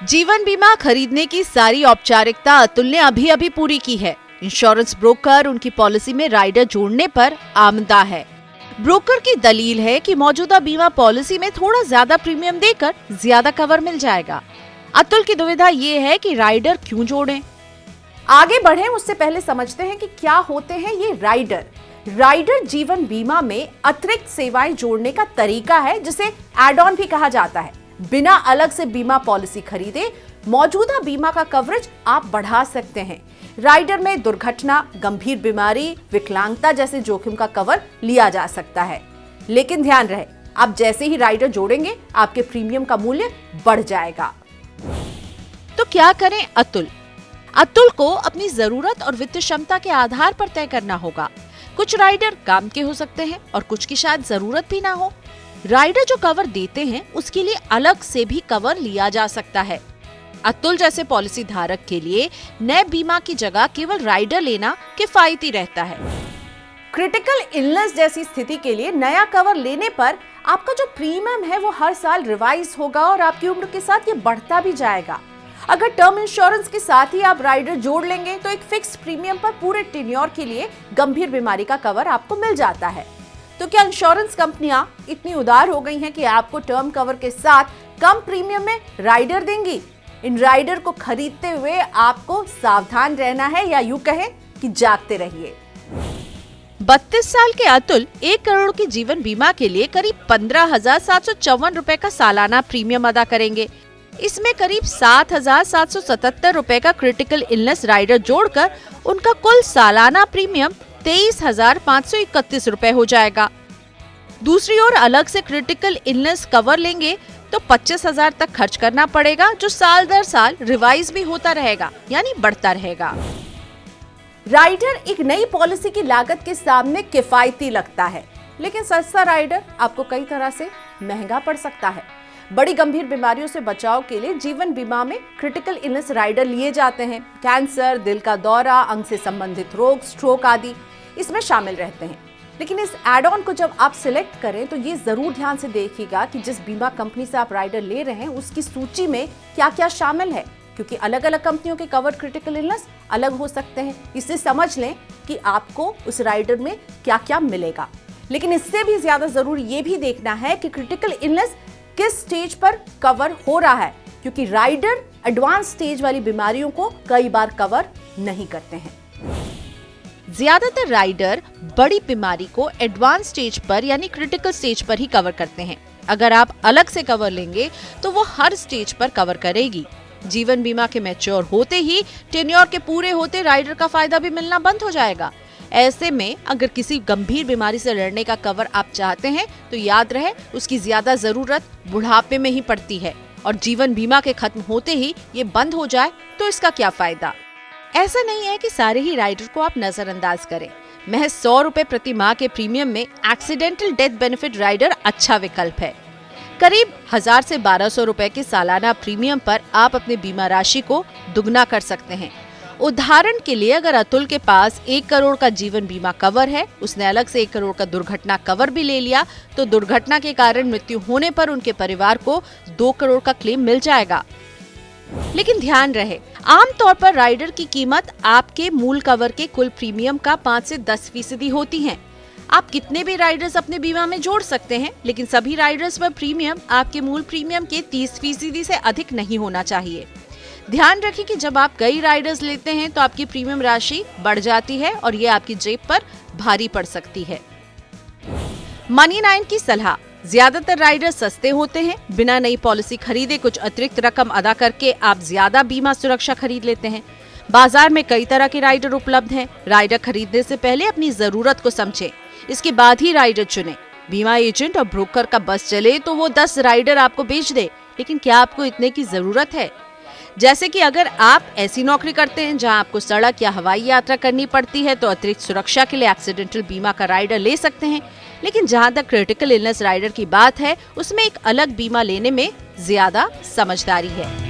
जीवन बीमा खरीदने की सारी औपचारिकता अतुल ने अभी अभी पूरी की है। इंश्योरेंस ब्रोकर उनकी पॉलिसी में राइडर जोड़ने पर आमदा है। ब्रोकर की दलील है कि मौजूदा बीमा पॉलिसी में थोड़ा ज्यादा प्रीमियम देकर ज्यादा कवर मिल जाएगा। अतुल की दुविधा ये है कि राइडर क्यों जोड़ें? आगे बढ़े उससे पहले समझते हैं कि क्या होते हैं ये राइडर। राइडर जीवन बीमा में अतिरिक्त सेवाएं जोड़ने का तरीका है जिसे एड ऑन भी कहा जाता है। बिना अलग से बीमा पॉलिसी खरीदे मौजूदा बीमा का कवरेज आप बढ़ा सकते हैं। राइडर में दुर्घटना, गंभीर बीमारी, विकलांगता जैसे जोखिम का कवर लिया जा सकता है। लेकिन ध्यान रहे, आप जैसे ही राइडर जोड़ेंगे आपके प्रीमियम का मूल्य बढ़ जाएगा। तो क्या करें अतुल को अपनी जरूरत और वित्त क्षमता के आधार पर तय करना होगा। कुछ राइडर काम के हो सकते हैं और कुछ की शायद जरूरत भी ना हो। राइडर जो कवर देते हैं उसके लिए अलग से भी कवर लिया जा सकता है। अतुल जैसे पॉलिसी धारक के लिए नए बीमा की जगह केवल राइडर लेना किफायती रहता है। क्रिटिकल इलनेस जैसी स्थिति के लिए नया कवर लेने पर आपका जो प्रीमियम है वो हर साल रिवाइज होगा और आपकी उम्र के साथ ये बढ़ता भी जाएगा। अगर टर्म इंश्योरेंस के साथ ही आप राइडर जोड़ लेंगे तो एक फिक्स प्रीमियम पर पूरे टेन्योर के लिए गंभीर बीमारी का कवर आपको मिल जाता है। तो क्या इंश्योरेंस कंपनियां इतनी उदार हो गई हैं कि आपको टर्म कवर के साथ कम प्रीमियम में राइडर देंगी? इन राइडर को खरीदते हुए आपको सावधान रहना है या यूं कहें कि जागते रहिए। 32 साल के अतुल 1 करोड़ की जीवन बीमा के लिए करीब 15,754 रुपए का सालाना प्रीमियम अदा करेंगे। इसमें करीब 7,777 रुपए का क्रिटिकल इलनेस राइडर जोड़कर उनका कुल सालाना प्रीमियम 23,531 रुपए हो जाएगा। दूसरी ओर अलग से क्रिटिकल इलनेस कवर लेंगे तो 25,000 तक खर्च करना पड़ेगा, जो साल दर साल रिवाइज भी होता रहेगा, यानी बढ़ता रहेगा। राइडर एक नई पॉलिसी की लागत के सामने किफायती लगता है, लेकिन सस्ता राइडर आपको कई तरह से महंगा पड़ सकता है। बड़ी गंभीर बीमारियों से बचाव के लिए जीवन बीमा में क्रिटिकल इलनेस राइडर लिए जाते हैं। कैंसर, दिल का दौरा, अंग से संबंधित रोग, स्ट्रोक आदि इसमें शामिल रहते हैं। लेकिन इस एड ऑन को जब आप सिलेक्ट करें तो ये जरूर ध्यान से देखिएगा कि जिस बीमा कंपनी से आप राइडर ले रहे हैं उसकी सूची में क्या क्या शामिल है, क्योंकि अलग अलग कंपनियों के कवर क्रिटिकल इलनेस अलग हो सकते हैं। इससे समझ लें कि आपको उस राइडर में क्या क्या मिलेगा। लेकिन इससे भी ज्यादा जरूरी ये भी देखना है कि क्रिटिकल इलनेस किस स्टेज पर कवर हो रहा है, क्योंकि राइडर एडवांस स्टेज वाली बीमारियों को कई बार कवर नहीं करते हैं। ज्यादातर राइडर बड़ी बीमारी को एडवांस स्टेज पर यानी क्रिटिकल स्टेज पर ही कवर करते हैं। अगर आप अलग से कवर लेंगे तो वो हर स्टेज पर कवर करेगी। जीवन बीमा के मैच्योर होते ही टेन्योर के पूरे होते राइडर का फायदा भी मिलना बंद हो जाएगा। ऐसे में अगर किसी गंभीर बीमारी से लड़ने का कवर आप चाहते हैं तो याद रहे उसकी ज्यादा जरूरत बुढ़ापे में ही पड़ती है, और जीवन बीमा के खत्म होते ही ये बंद हो जाए तो इसका क्या फायदा। ऐसा नहीं है कि सारे ही राइडर को आप नजरअंदाज करें। महज 100 रुपए प्रति माह के प्रीमियम में एक्सीडेंटल डेथ बेनिफिट राइडर अच्छा विकल्प है। करीब 1000 से 1200 रुपए के सालाना प्रीमियम पर आप अपने बीमा राशि को दुगना कर सकते हैं। उदाहरण के लिए अगर अतुल के पास 1 करोड़ का जीवन बीमा कवर है, उसने अलग से 1 करोड़ का दुर्घटना कवर भी ले लिया, तो दुर्घटना के कारण मृत्यु होने पर उनके परिवार को 2 करोड़ का क्लेम मिल जाएगा। लेकिन ध्यान रहे, आमतौर पर राइडर की कीमत आपके मूल कवर के कुल प्रीमियम का 5 से 10% होती है। आप कितने भी राइडर्स अपने बीमा में जोड़ सकते हैं, लेकिन सभी राइडर्स पर प्रीमियम आपके मूल प्रीमियम के 30% से अधिक नहीं होना चाहिए। ध्यान रखें कि जब आप कई राइडर्स लेते हैं तो आपकी प्रीमियम राशि बढ़ जाती है और ये आपकी जेब पर भारी पड़ सकती है। मनी 9 की सलाह, ज्यादातर राइडर सस्ते होते हैं। बिना नई पॉलिसी खरीदे कुछ अतिरिक्त रकम अदा करके आप ज्यादा बीमा सुरक्षा खरीद लेते हैं। बाजार में कई तरह के राइडर उपलब्ध हैं। राइडर खरीदने से पहले अपनी जरूरत को समझें, इसके बाद ही राइडर चुनें। बीमा एजेंट और ब्रोकर का बस चले तो वो 10 राइडर आपको बेच दे, लेकिन क्या आपको इतने की जरूरत है? जैसे कि अगर आप ऐसी नौकरी करते हैं जहां आपको सड़क या हवाई यात्रा करनी पड़ती है तो अतिरिक्त सुरक्षा के लिए एक्सीडेंटल बीमा का राइडर ले सकते हैं। लेकिन जहां तक क्रिटिकल इलनेस राइडर की बात है, उसमें एक अलग बीमा लेने में ज्यादा समझदारी है।